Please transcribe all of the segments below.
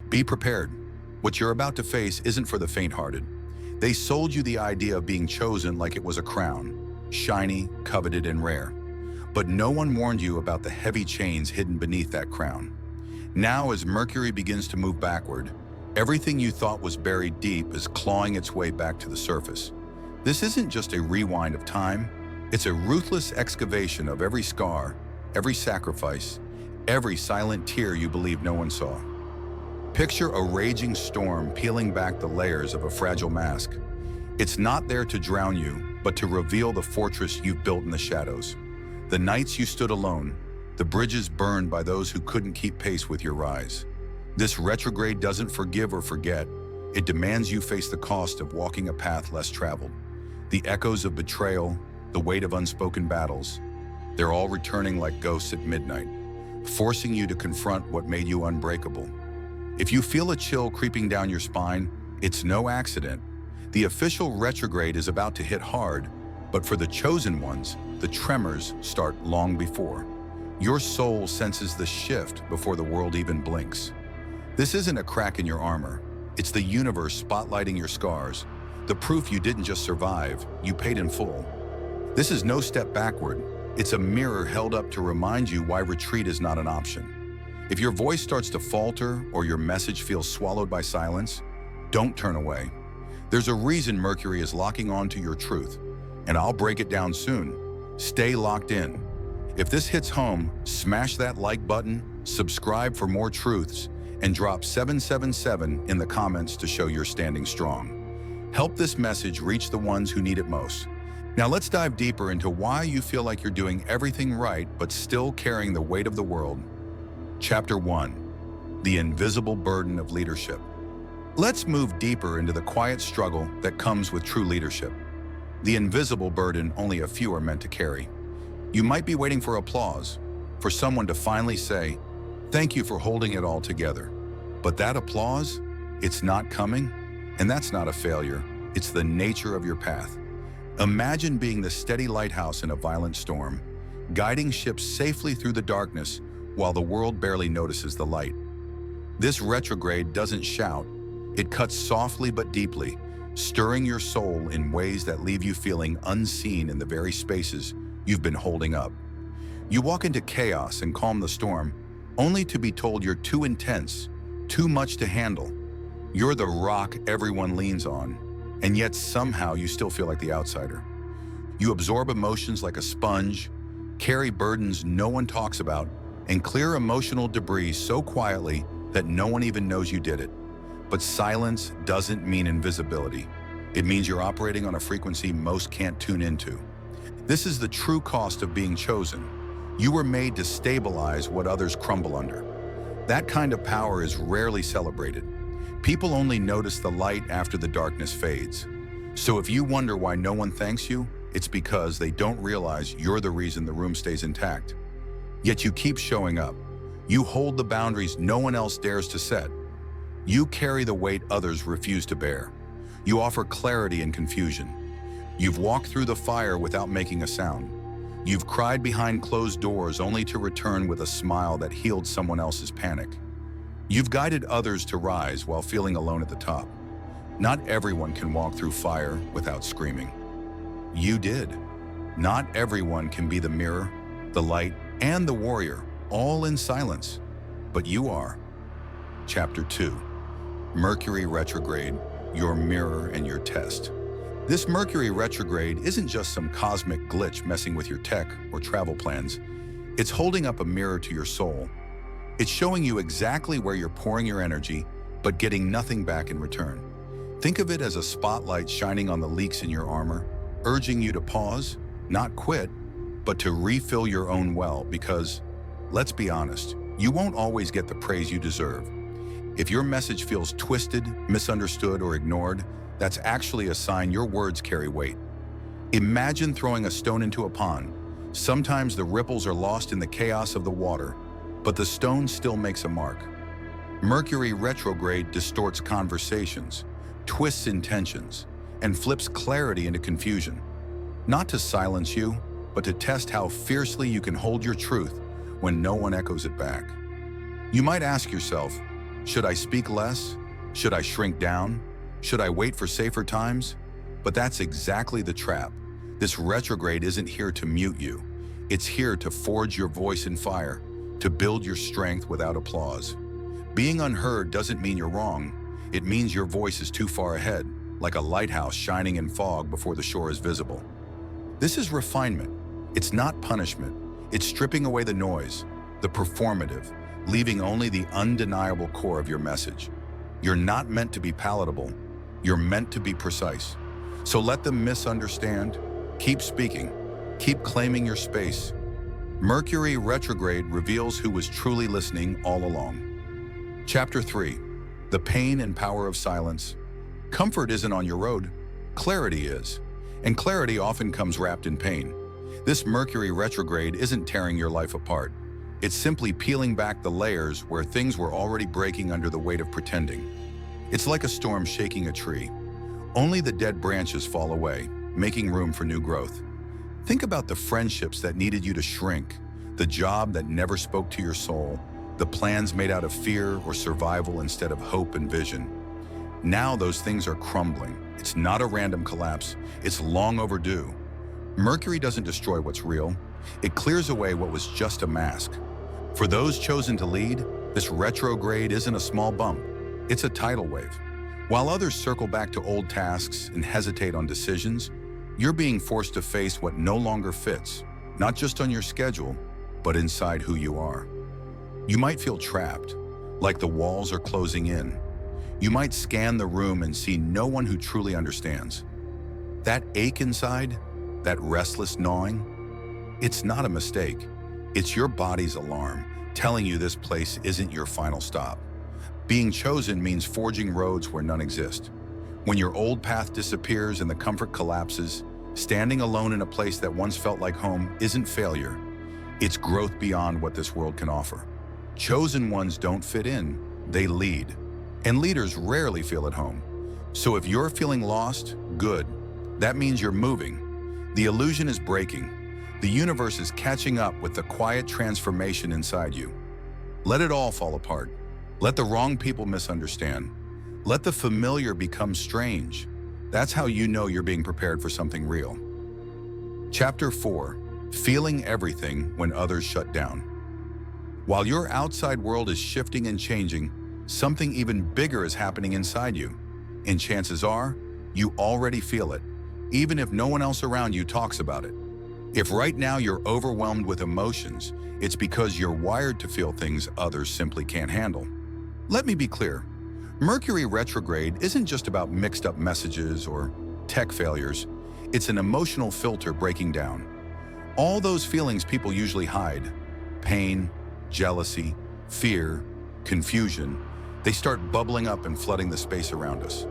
Be prepared. What you're about to face isn't for the faint-hearted. They sold you the idea of being chosen like it was a crown, shiny, coveted, and rare. But no one warned you about the heavy chains hidden beneath that crown. Now, as Mercury begins to move backward, everything you thought was buried deep is clawing its way back to the surface. This isn't just a rewind of time, it's a ruthless excavation of every scar, every sacrifice, every silent tear you believed no one saw. Picture a raging storm peeling back the layers of a fragile mask. It's not there to drown you, but to reveal the fortress you've built in the shadows. The nights you stood alone, the bridges burned by those who couldn't keep pace with your rise. This retrograde doesn't forgive or forget. It demands you face the cost of walking a path less traveled. The echoes of betrayal, the weight of unspoken battles, they're all returning like ghosts at midnight, forcing you to confront what made you unbreakable. If you feel a chill creeping down your spine, it's no accident. The official retrograde is about to hit hard, but for the chosen ones, the tremors start long before. Your soul senses the shift before the world even blinks. This isn't a crack in your armor. It's the universe spotlighting your scars, the proof you didn't just survive, you paid in full. This is no step backward. It's a mirror held up to remind you why retreat is not an option. If your voice starts to falter or your message feels swallowed by silence, don't turn away. There's a reason Mercury is locking on to your truth, and I'll break it down soon. Stay locked in. If this hits home, smash that like button, subscribe for more truths, and drop 777 in the comments to show you're standing strong. Help this message reach the ones who need it most. Now let's dive deeper into why you feel like you're doing everything right but still carrying the weight of the world. Chapter 1. The Invisible Burden of Leadership. Let's move deeper into the quiet struggle that comes with true leadership. The invisible burden only a few are meant to carry. You might be waiting for applause, for someone to finally say, "Thank you for holding it all together." But that applause, it's not coming, and that's not a failure. It's the nature of your path. Imagine being the steady lighthouse in a violent storm, guiding ships safely through the darkness while the world barely notices the light. This retrograde doesn't shout. It cuts softly but deeply, stirring your soul in ways that leave you feeling unseen in the very spaces you've been holding up. You walk into chaos and calm the storm, only to be told you're too intense, too much to handle. You're the rock everyone leans on, and yet somehow you still feel like the outsider. You absorb emotions like a sponge, carry burdens no one talks about, and clear emotional debris so quietly that no one even knows you did it. But silence doesn't mean invisibility. It means you're operating on a frequency most can't tune into. This is the true cost of being chosen. You were made to stabilize what others crumble under. That kind of power is rarely celebrated. People only notice the light after the darkness fades. So if you wonder why no one thanks you, it's because they don't realize you're the reason the room stays intact. Yet you keep showing up. You hold the boundaries no one else dares to set. You carry the weight others refuse to bear. You offer clarity in confusion. You've walked through the fire without making a sound. You've cried behind closed doors only to return with a smile that healed someone else's panic. You've guided others to rise while feeling alone at the top. Not everyone can walk through fire without screaming. You did. Not everyone can be the mirror, the light, and the warrior, all in silence. But you are. Chapter 2. Mercury Retrograde, your mirror and your test. This Mercury Retrograde isn't just some cosmic glitch messing with your tech or travel plans. It's holding up a mirror to your soul. It's showing you exactly where you're pouring your energy, but getting nothing back in return. Think of it as a spotlight shining on the leaks in your armor, urging you to pause, not quit, but to refill your own well because, let's be honest, you won't always get the praise you deserve. If your message feels twisted, misunderstood, or ignored, that's actually a sign your words carry weight. Imagine throwing a stone into a pond. Sometimes the ripples are lost in the chaos of the water, but the stone still makes a mark. Mercury Retrograde distorts conversations, twists intentions, and flips clarity into confusion. Not to silence you, but to test how fiercely you can hold your truth when no one echoes it back. You might ask yourself, Should I speak less? Should I shrink down? Should I wait for safer times? But that's exactly the trap. This retrograde isn't here to mute you. It's here to forge your voice in fire, to build your strength without applause. Being unheard doesn't mean you're wrong. It means your voice is too far ahead, like a lighthouse shining in fog before the shore is visible. This is refinement. It's not punishment. It's stripping away the noise, the performative, leaving only the undeniable core of your message. You're not meant to be palatable. You're meant to be precise. So let them misunderstand. Keep speaking. Keep claiming your space. Mercury Retrograde reveals who was truly listening all along. Chapter 3. The Pain and Power of Silence. Comfort isn't on your road. Clarity is. And clarity often comes wrapped in pain. This Mercury Retrograde isn't tearing your life apart. It's simply peeling back the layers where things were already breaking under the weight of pretending. It's like a storm shaking a tree. Only the dead branches fall away, making room for new growth. Think about the friendships that needed you to shrink, the job that never spoke to your soul, the plans made out of fear or survival instead of hope and vision. Now those things are crumbling. It's not a random collapse. It's long overdue. Mercury doesn't destroy what's real. It clears away what was just a mask. For those chosen to lead, this retrograde isn't a small bump. It's a tidal wave. While others circle back to old tasks and hesitate on decisions, you're being forced to face what no longer fits, not just on your schedule, but inside who you are. You might feel trapped, like the walls are closing in. You might scan the room and see no one who truly understands. That ache inside, that restless gnawing, it's not a mistake. It's your body's alarm, telling you this place isn't your final stop. Being chosen means forging roads where none exist. When your old path disappears and the comfort collapses, standing alone in a place that once felt like home isn't failure. It's growth beyond what this world can offer. Chosen ones don't fit in, they lead. And leaders rarely feel at home. So if you're feeling lost, good. That means you're moving. The illusion is breaking. The universe is catching up with the quiet transformation inside you. Let it all fall apart. Let the wrong people misunderstand. Let the familiar become strange. That's how you know you're being prepared for something real. Chapter 4. Feeling everything when others shut down. While your outside world is shifting and changing, something even bigger is happening inside you. And chances are, you already feel it, even if no one else around you talks about it. If right now you're overwhelmed with emotions, it's because you're wired to feel things others simply can't handle. Let me be clear. Mercury retrograde isn't just about mixed up messages or tech failures. It's an emotional filter breaking down. All those feelings people usually hide, pain, jealousy, fear, confusion, they start bubbling up and flooding the space around us.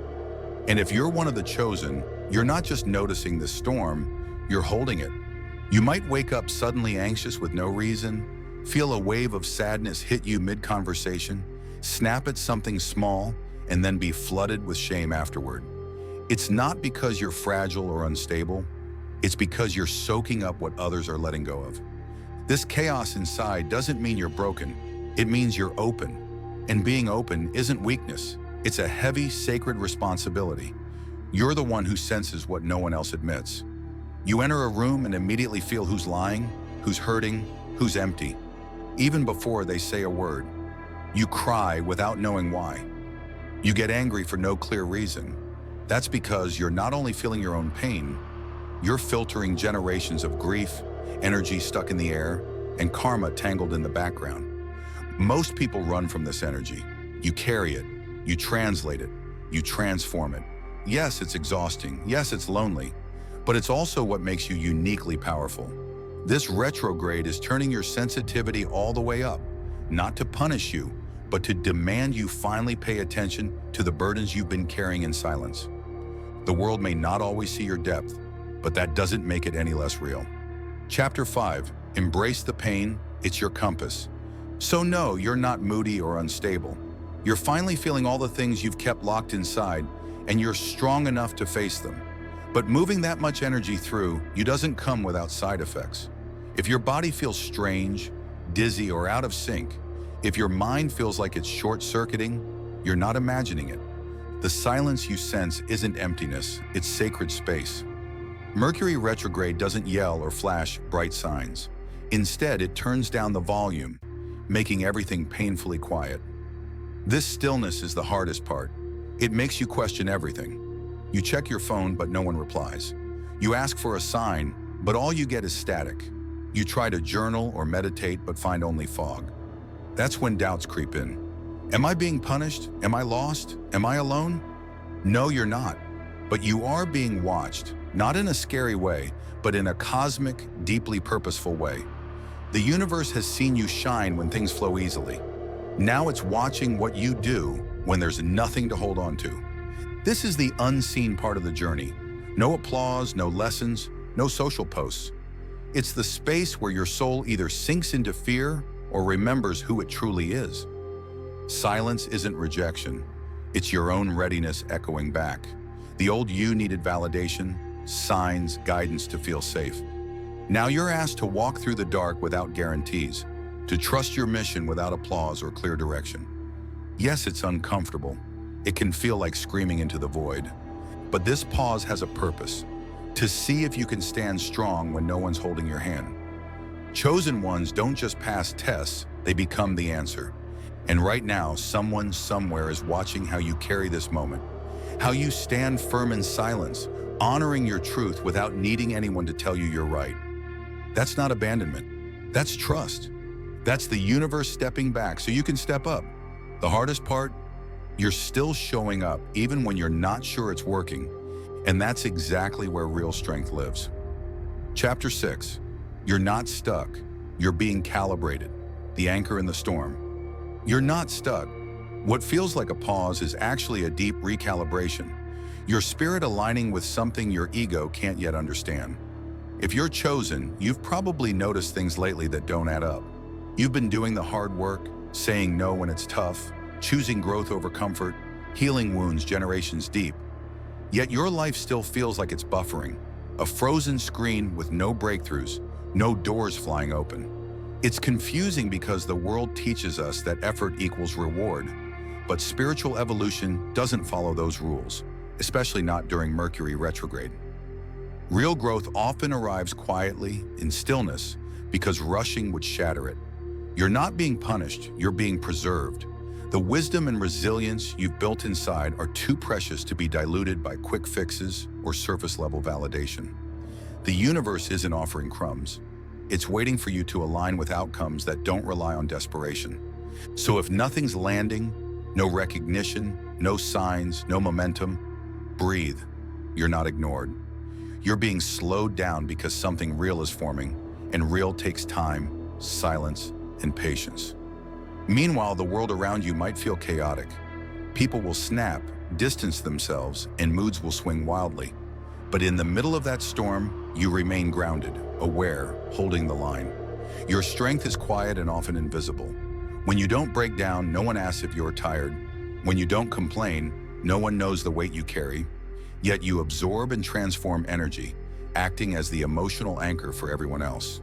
And if you're one of the chosen, you're not just noticing the storm, you're holding it. You might wake up suddenly anxious with no reason, feel a wave of sadness hit you mid-conversation, snap at something small, and then be flooded with shame afterward. It's not because you're fragile or unstable. It's because you're soaking up what others are letting go of. This chaos inside doesn't mean you're broken. It means you're open. And being open isn't weakness. It's a heavy, sacred responsibility. You're the one who senses what no one else admits. You enter a room and immediately feel who's lying, who's hurting, who's empty, even before they say a word. You cry without knowing why. You get angry for no clear reason. That's because you're not only feeling your own pain, you're filtering generations of grief, energy stuck in the air, and karma tangled in the background. Most people run from this energy. You carry it, you translate it, you transform it. Yes, it's exhausting. Yes, it's lonely. But it's also what makes you uniquely powerful. This retrograde is turning your sensitivity all the way up, not to punish you, but to demand you finally pay attention to the burdens you've been carrying in silence. The world may not always see your depth, but that doesn't make it any less real. Chapter 5. Embrace the pain. It's your compass. So no, you're not moody or unstable. You're finally feeling all the things you've kept locked inside, and you're strong enough to face them. But moving that much energy through you doesn't come without side effects. If your body feels strange, dizzy, or out of sync, If your mind feels like it's short-circuiting, you're not imagining it. The silence you sense isn't emptiness, it's sacred space. Mercury retrograde doesn't yell or flash bright signs. Instead, it turns down the volume, making everything painfully quiet. This stillness is the hardest part. It makes you question everything. You check your phone, but no one replies. You ask for a sign, but all you get is static. You try to journal or meditate, but find only fog. That's when doubts creep in. Am I being punished? Am I lost? Am I alone? No, you're not. But you are being watched, not in a scary way, but in a cosmic, deeply purposeful way. The universe has seen you shine when things flow easily. Now it's watching what you do when there's nothing to hold on to. This is the unseen part of the journey. No applause, no lessons, no social posts. It's the space where your soul either sinks into fear or remembers who it truly is. Silence isn't rejection. It's your own readiness echoing back. The old you needed validation, signs, guidance to feel safe. Now you're asked to walk through the dark without guarantees, to trust your mission without applause or clear direction. Yes, it's uncomfortable. It can feel like screaming into the void. But this pause has a purpose, to see if you can stand strong when no one's holding your hand. Chosen ones don't just pass tests, they become the answer. And right now, someone somewhere is watching how you carry this moment, how you stand firm in silence, honoring your truth without needing anyone to tell you you're right. That's not abandonment. That's trust. That's the universe stepping back so you can step up. The hardest part? You're still showing up even when you're not sure it's working. And that's exactly where real strength lives. Chapter 6. You're not stuck. You're being calibrated. The anchor in the storm. You're not stuck. What feels like a pause is actually a deep recalibration. Your spirit aligning with something your ego can't yet understand. If you're chosen, you've probably noticed things lately that don't add up. You've been doing the hard work, saying no when it's tough, choosing growth over comfort, healing wounds generations deep. Yet your life still feels like it's buffering, a frozen screen with no breakthroughs, no doors flying open. It's confusing because the world teaches us that effort equals reward, but spiritual evolution doesn't follow those rules, especially not during Mercury retrograde. Real growth often arrives quietly, in stillness, because rushing would shatter it. You're not being punished, you're being preserved. The wisdom and resilience you've built inside are too precious to be diluted by quick fixes or surface-level validation. The universe isn't offering crumbs. It's waiting for you to align with outcomes that don't rely on desperation. So if nothing's landing, no recognition, no signs, no momentum, breathe. You're not ignored. You're being slowed down because something real is forming, and real takes time, silence, and patience. Meanwhile, the world around you might feel chaotic. People will snap, distance themselves, and moods will swing wildly. But in the middle of that storm, you remain grounded, aware, holding the line. Your strength is quiet and often invisible. When you don't break down, no one asks if you're tired. When you don't complain, no one knows the weight you carry. Yet you absorb and transform energy, acting as the emotional anchor for everyone else.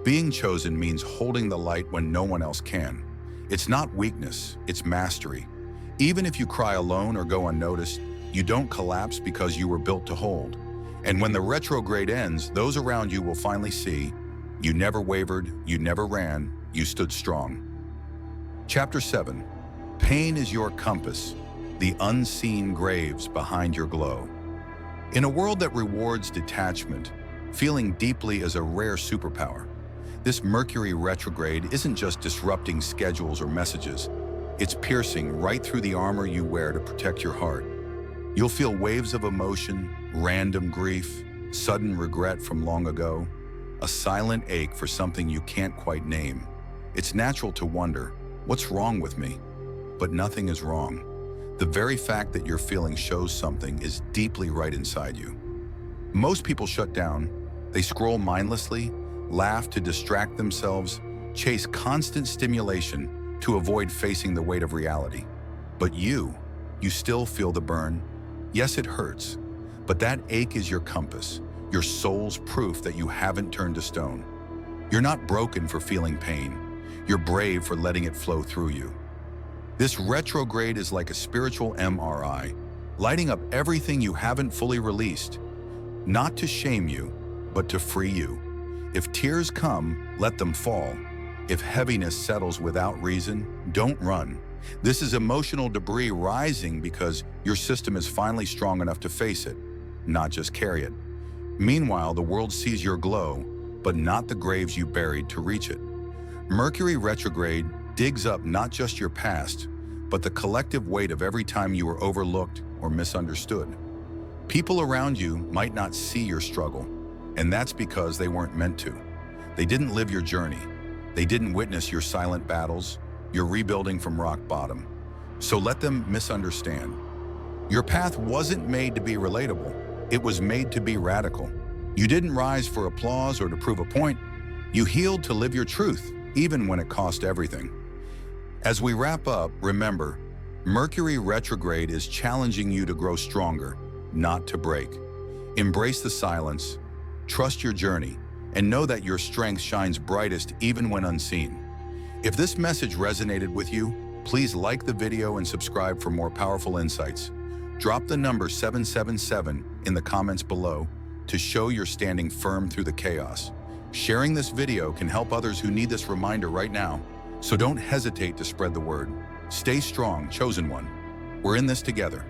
Being chosen means holding the light when no one else can. It's not weakness, it's mastery. Even if you cry alone or go unnoticed, you don't collapse because you were built to hold. And when the retrograde ends, those around you will finally see, you never wavered, you never ran, you stood strong. Chapter 7. Pain is your compass, the unseen graves behind your glow. In a world that rewards detachment, feeling deeply is a rare superpower. This Mercury retrograde isn't just disrupting schedules or messages, it's piercing right through the armor you wear to protect your heart. You'll feel waves of emotion, random grief, sudden regret from long ago, a silent ache for something you can't quite name. It's natural to wonder, what's wrong with me? But nothing is wrong. The very fact that you're feeling shows something is deeply right inside you. Most people shut down. They scroll mindlessly, laugh to distract themselves, chase constant stimulation to avoid facing the weight of reality. But you still feel the burn. Yes, it hurts, but that ache is your compass, your soul's proof that you haven't turned to stone. You're not broken for feeling pain. You're brave for letting it flow through you. This retrograde is like a spiritual MRI, lighting up everything you haven't fully released, not to shame you, but to free you. If tears come, let them fall. If heaviness settles without reason, don't run. This is emotional debris rising because your system is finally strong enough to face it, not just carry it. Meanwhile, the world sees your glow, but not the graves you buried to reach it. Mercury retrograde digs up not just your past, but the collective weight of every time you were overlooked or misunderstood. People around you might not see your struggle, and that's because they weren't meant to. They didn't live your journey. They didn't witness your silent battles, your rebuilding from rock bottom. So let them misunderstand. Your path wasn't made to be relatable. It was made to be radical. You didn't rise for applause or to prove a point. You healed to live your truth, even when it cost everything. As we wrap up, remember, Mercury retrograde is challenging you to grow stronger, not to break. Embrace the silence, trust your journey, and know that your strength shines brightest even when unseen. If this message resonated with you, please like the video and subscribe for more powerful insights. Drop the number 777 in the comments below to show you're standing firm through the chaos. Sharing this video can help others who need this reminder right now, so don't hesitate to spread the word. Stay strong, chosen one. We're in this together.